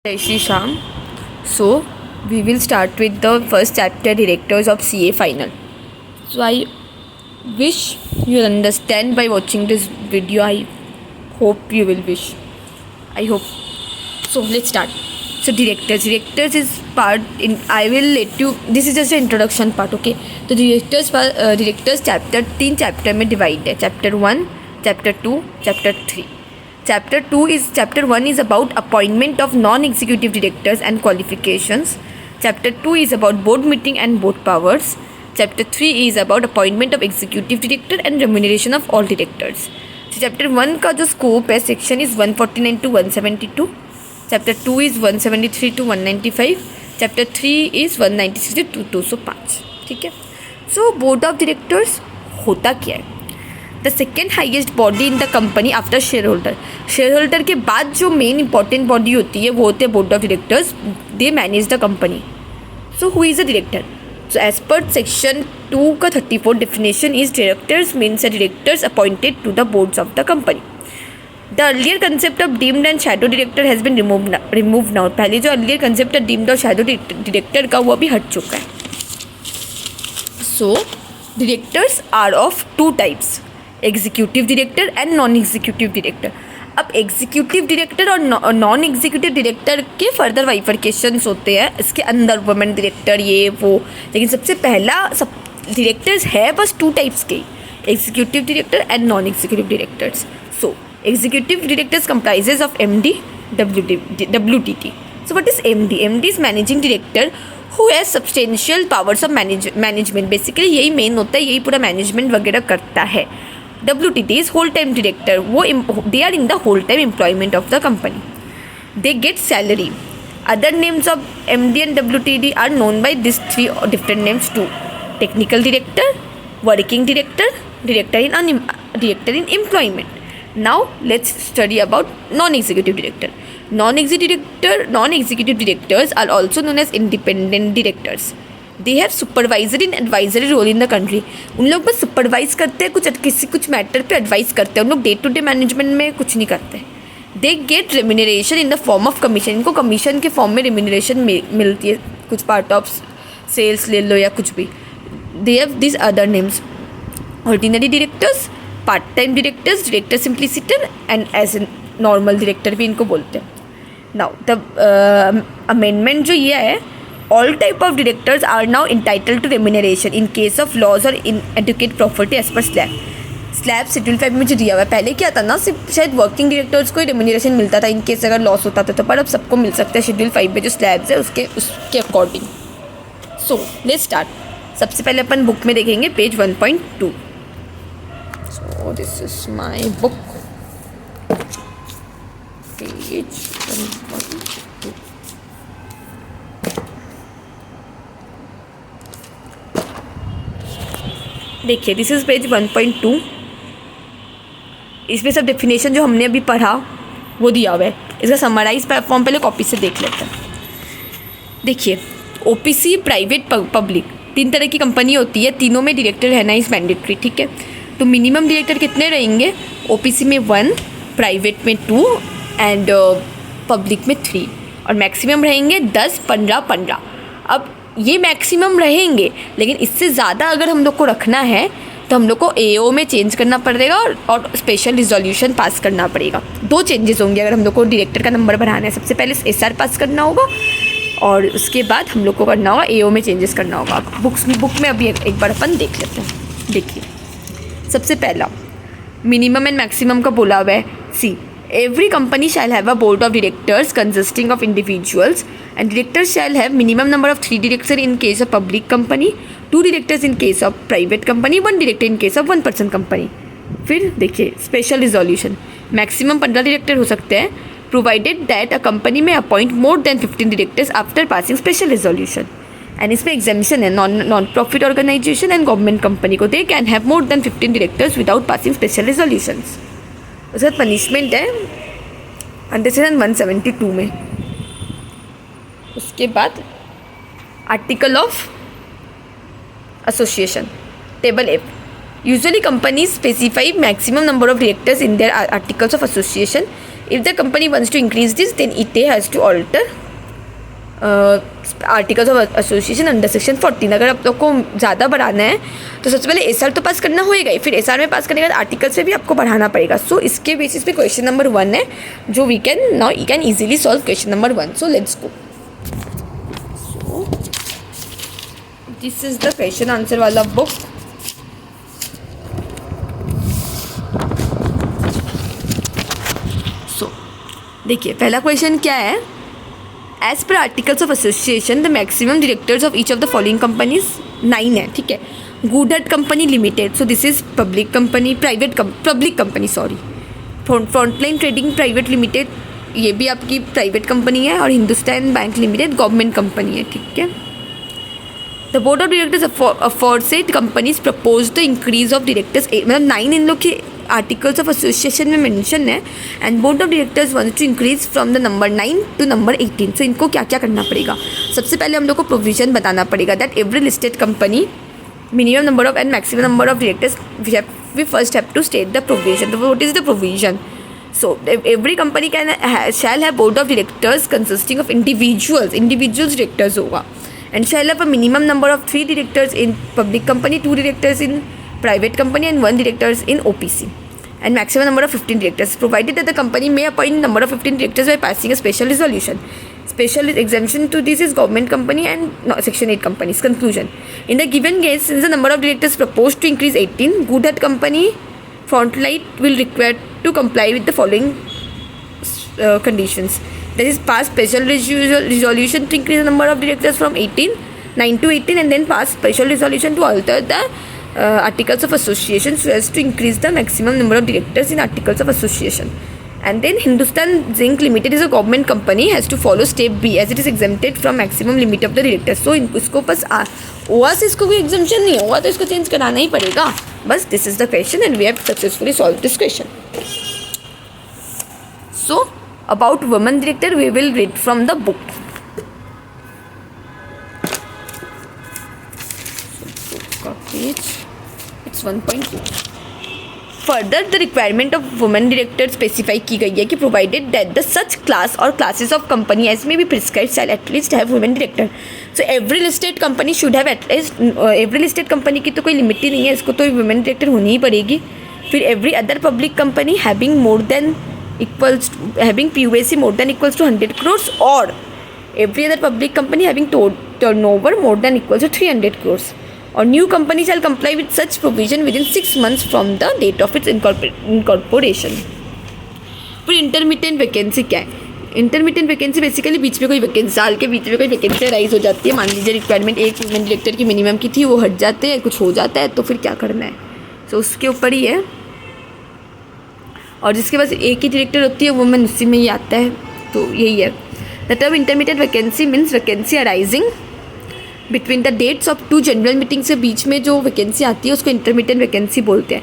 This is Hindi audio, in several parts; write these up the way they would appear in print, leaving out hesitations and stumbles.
Jai Shri Sham. So, we will start with the first chapter, Directors of CA Final. So, I wish you will understand by watching this video. I hope you will wish. I hope. So, let's start. So, Directors is part in. I will let you. This is just an introduction part, okay? तो Directors chapter 3 chapter में divide है. Chapter 1, chapter 2, chapter 3. Chapter 1 is about appointment of non-executive directors and qualifications. Chapter 2 is about board meeting and board powers. Chapter 3 is about appointment of executive director and remuneration of all directors. So chapter 1 का जो scope है section is 149 to 172. Chapter 2 is 173 to 195. Chapter 3 is 196 to 205. ठीक है. So board of directors होता क्या है? The second highest body in the company after share holder के बाद जो मेन इंपॉर्टेंट बॉडी होती है वो होते हैं board of directors. They manage the company. So who is a director? So as पर सेक्शन 2 का 34 definition is directors means directors appointed to the boards of the company. The earlier concept of deemed and shadow director has been remove now. पहले जो अर्लियर कंसेप्ट है डीम्ड और शैडो डायरेक्टर का वो अभी हट चुका है. So directors are of two types, executive director and non executive director. अब एग्जीक्यूटिव डायरेक्टर और नॉन एग्जीक्यूटिव डायरेक्टर के फर्दर वाइफर्केशंस होते हैं इसके अंदर, वुमेन डायरेक्टर ये वो. लेकिन सबसे पहला सब डायरेक्टर्स है बस टू टाइप्स के, executive director and non executive directors. So executive directors comprises of MD, WTT. So what is MD? MD is managing director who has substantial powers of management. Basically यही मेन होता है, यही पूरा मैनेजमेंट वगैरह करता है. WTT is whole time director. They are in the whole time employment of the company. They get salary. Other names of MD and WTT are known by these three different names too: technical director, working director, director in employment. Now let's study about non-executive director. Non-executive directors are also known as independent directors. They have supervisory and advisory role in the country. उन लोग बस सुपरवाइज करते हैं, कुछ मैटर पे एडवाइस करते हैं. उन लोग डे टू डे मैनेजमेंट में कुछ नहीं करते. They get remuneration in the form of commission. इनको कमीशन के फॉर्म में रेम्यूनरेशन मिलती है, कुछ पार्ट ऑफ सेल्स ले लो या कुछ भी. They have this other names: ordinary directors, part time directors, director simpliciter and as a normal director भी इनको बोलते हैं. नाउ द अमेंडमेंट जो ये है, all type of directors are now entitled to remuneration in case of loss or inadequate property as per slab schedule 5 में जो दिया हुआ है. पहले क्या था ना, सिर्फ शायद वर्किंग डायरेक्टर्स को ही रेम्यूनरेशन मिलता था इन केस अगर लॉस होता था, तो पर अब सबको मिल सकता है शेड्यूल 5 में जो स्लैब्स है उसके अकॉर्डिंग. So let's start. सबसे पहले अपन बुक में देखेंगे page 1.2. So this is my book, page 1.2. देखिए दिस इज़ पेज 1.2. इसमें सब डेफिनेशन जो हमने अभी पढ़ा वो दिया हुआ है. इसका समराइज फॉर्म पहले कॉपी से देख लेते हैं. देखिए OPC, प्राइवेट, पब्लिक, 3 तरह की कंपनी होती है. तीनों में डायरेक्टर रहना इज़ मैंडेटरी. ठीक है. तो मिनिमम डायरेक्टर कितने रहेंगे? OPC में 1, प्राइवेट में 2 एंड पब्लिक में 3. और मैक्सिमम रहेंगे 10, 15. अब ये मैक्सिमम रहेंगे, लेकिन इससे ज़्यादा अगर हम लोग को रखना है तो हम लोग को AO में चेंज करना पड़ेगा और स्पेशल रिजोल्यूशन पास करना पड़ेगा. 2 चेंजेस होंगे अगर हम लोग को डायरेक्टर का नंबर बढ़ाना है. सबसे पहले SR पास करना होगा और उसके बाद हम लोग को करना होगा AO में चेंजेस करना होगा. बुक में अभी एक बार अपन देख लेते हैं. देखिए सबसे पहला मिनिमम एंड मैक्सिमम का बोला हुआ है. सी every company shall have a board of directors consisting of individuals, and directors shall have minimum number of 3 directors in case of public company, 2 directors in case of private company, 1 director in case of 1 person company. फिर देखिए स्पेशल रिजोल्यूशन, मैक्सिमम 15 डायरेक्टर हो सकते हैं प्रोवाइडेड दैट अ कंपनी में appoint more than 15 directors after passing special resolution. And इसमें एग्जामिशन है. Non profit organisation and government company को they can have more than 15 directors without passing special resolutions. उसका पनिशमेंट है अंडर सेक्शन 172 में. उसके बाद article of association, table F. Usually companies specify maximum number of directors in their articles of association. If the company wants to increase this, then it has to alter articles of association under section 14। अगर आप लोग को ज़्यादा बढ़ाना है तो सबसे पहले एसआर तो पास करना होएगा ही, फिर एसआर में पास करने के बाद आर्टिकल से भी आपको बढ़ाना पड़ेगा। सो इसके बेसिस पे क्वेश्चन नंबर 1 है जो we can now you can easily solve question number 1। So let's go. So this is the question answer वाला बुक। सो देखिए पहला क्वेश्चन क्या है। एज पर articles of association the maximum directors of each of the following companies 9 है, ठीक है। गुडहट company limited, so this is public company, public company sorry. Frontline trading private limited, ये भी आपकी प्राइवेट कंपनी है। और Hindustan bank limited government company है, ठीक है। The board of directors aforesaid companies propose the increase of directors, मतलब 9 इन लोग के आर्टिकल्स ऑफ एसोसिएशन में मेंशन है। And board of directors want to increase from the number 9 to number 18। So इनको क्या क्या करना पड़ेगा। सबसे पहले हम लोग को प्रोविजन बताना पड़ेगा that every listed company minimum number of and maximum number of directors we first have to state the provision. What is the provision. So every company can shall have board of directors consisting of individuals directors होगा। And shall have a minimum number of 3 directors in public company, 2 directors in private company and 1 directors in OPC, and maximum number of 15 directors, provided that the company may appoint number of 15 directors by passing a special resolution. Special exemption to this is government company and section 8 companies. Conclusion. In the given case, since the number of directors proposed to increase 18, Goodhart company Frontlight will require to comply with the following conditions. That is, pass special resolution to increase the number of directors from 9 to 18, and then pass special resolution to alter the articles of association so as to increase the maximum number of directors in articles of association. And then Hindustan Zinc Limited is a government company, has to follow step B as it is exempted from maximum limit of the directors. So इसको बस ओआ से इसको कोई exemption नहीं होगा तो इसको चेंज कराना ही पड़ेगा बस। This is the question and we have successfully solved this question. So about women director we will read from the book. Page it's 1.2. Further the requirement of women director specify की गई है कि provided that the such class or classes of company as may be prescribed shall at least have women director. So every listed company should have at least every listed company की तो कोई लिमिट ही नहीं है, इसको तो women director होनी ही पड़ेगी। फिर every other public company having more than equals having PUAC more than equals to 100 crores or every other public company having turnover more than equals to 300 crores. और new company shall comply with such provision within 6 months from the date of its incorporation. फिर इंटरमीडिएट वैकेंसी क्या है। इंटरमीडिएट वैकेंसी बेसिकली बीच में कोई वैकेंसी, साल के बीच में कोई वैकेंसी राइज हो जाती है। मान लीजिए रिक्वायरमेंट एक वुमेन डायरेक्टर की मिनिमम की थी, वो हट जाते हैं, कुछ हो जाता है तो फिर क्या करना है, सो उसके ऊपर ही है। और जिसके पास एक ही डायरेक्टर होती है वुमेन उसी में ही आता है, तो यही है। The term intermediate vacancy means vacancy arising between the dates of 2 general meeting से बीच में जो वैकेंसी आती है उसको इंटरमीडिएट वैकेंसी बोलते हैं।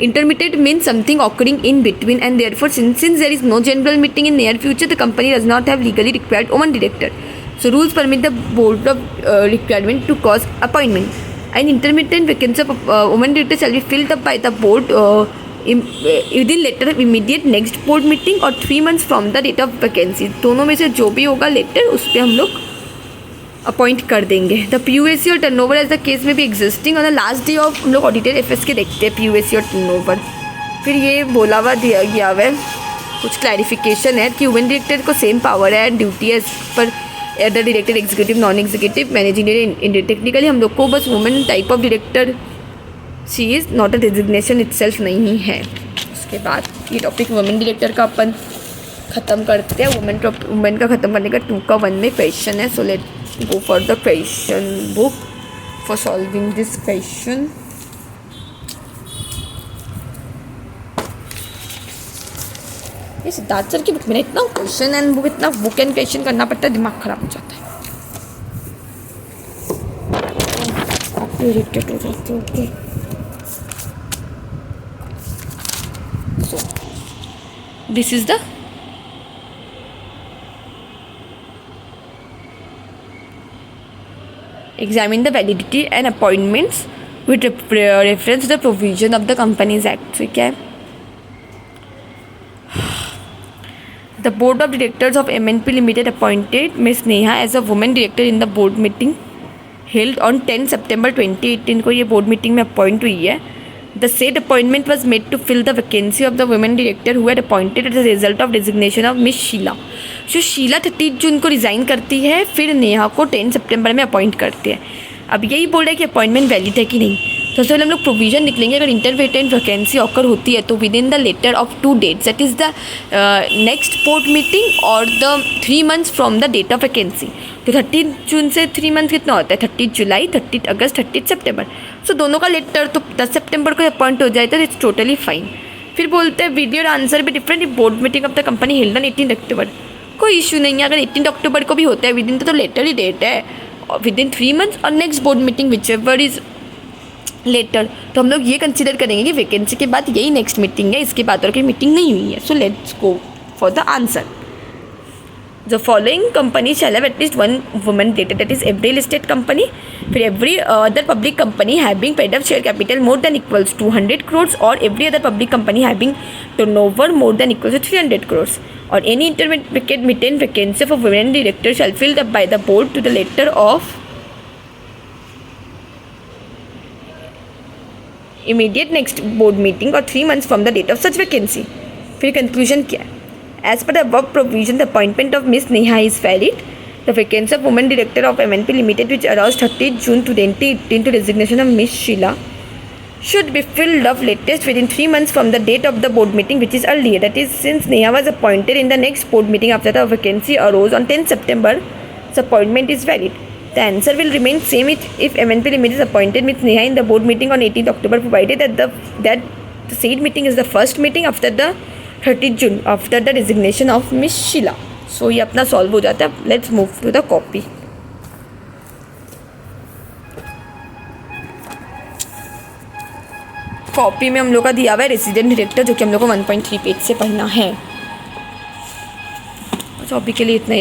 Intermediate means something occurring in between and therefore since there is no general meeting in near future the company does not have legally required woman director, so rules permit the board of requirement to cause appointment and intermediate vacancy of woman director shall be filled up by the board within later immediate next board meeting और 3 months from the date of vacancy. दोनों में से जो भी होगा लेटर उस पर हम लोग अपॉइंट कर देंगे। द PUAC और टर्नओवर एज द केस में भी एग्जिस्टिंग और द लास्ट डे ऑफ हम लोग ऑडिटेड FS के देखते हैं PUAC और टर्नओवर। फिर ये बोला हुआ दिया गया हुआ है, कुछ क्लैरिफिकेशन है कि वुमेन डायरेक्टर को सेम पावर है एंड ड्यूटी है पर the director executive non executive managing director. Technically हम लोग को बस women type of director she is not a designation itself नहीं है। उसके बाद ये टॉपिक वुमेन डायरेक्टर का अपन ख़त्म करते हैं। वुमेन का ख़त्म करने का 2 का 1 में क्वेश्चन है। So let go for the question book for solving this question. ये सिद्धार्थ सर की बुक में इतना क्वेश्चन एंड बुक इतना बुक एंड क्वेश्चन करना पड़ता है, दिमाग खराब हो जाता है, आप इरिटेट हो जाते हो। Okay so this is the examine the validity and appointments with reference to the provision of the Companies Act. ठीक है। The board of directors of MNP Limited appointed Miss Neha as a woman director in the board meeting held on 10 September 2018 को ये board meeting में appoint हुई है. The said appointment was made to fill the vacancy of the women director who had appointed as a result of resignation of Miss Sheila. जो शीला 30 जून को रिज़ाइन करती है, फिर नेहा को 10 सितंबर में अपॉइंट करते हैं. अब यही बोल रहा है कि अपॉइंटमेंट वैलिड है कि नहीं. तो सबसे पहले हम लोग प्रोविजन निकलेंगे. अगर इंटरवेटेंट वैकेंसी ऑकर होती है तो within the later of 2 dates, that is the next board meeting और the 3 months from the date of vacancy. तो 30 जून से 3 months कितना होता है? 30 जुलाई, 30 अगस्त, 30 सितंबर. सो दोनों का लेटर तो 10 सितंबर को अपॉइंट हो जाए तो इट्स टोटली फाइन. फिर बोलते हैं वीडियो आंसर भी different board meeting of the company held on 18 अक्टूबर. कोई इशू नहीं है. अगर 18 अक्टूबर को भी होता है विद इन तो लेटर ही डेट है, विद इन 3 months और next board meeting whichever is later. तो हम लोग ये कंसिडर करेंगे कि वैकेंसी के बाद यही नेक्स्ट मीटिंग है, इसके बाद और कोई मीटिंग नहीं हुई है. So let's go for the answer. The following company shall have at least 1 woman director, that is every listed company. फिर every other public company having paid up share capital more than equals to 100 crores और every other public company having turnover more than equals to 300 crores. और any intermittent vacancy for women director shall filled up by the board to the letter of immediate next board meeting or 3 months from the date of such vacancy. फिर कंक्लूजन क्या है? As per the above provision, the appointment of Miss Neha is valid. The vacancy of woman director of MNP Limited, which arose 30 June 2018 to resignation of Miss Sheila, should be filled up latest within 3 months from the date of the board meeting, which is earlier. That is, since Neha was appointed in the next board meeting after the vacancy arose on 10 September, the appointment is valid. The answer will remain same if MNP Limited is appointed Miss Neha in the board meeting on 18th October, provided that the said meeting is the first meeting after the 30th June, after the resignation of Miss Sheila. So ये अपना सॉल्व हो जाता है. Let's move to the copy. Copy में हम लोग का दिया हुआ है रेसिडेंट डायरेक्टर, जो कि हम लोग को 1.3 पेज से पढ़ना है. कॉपी के लिए इतना ही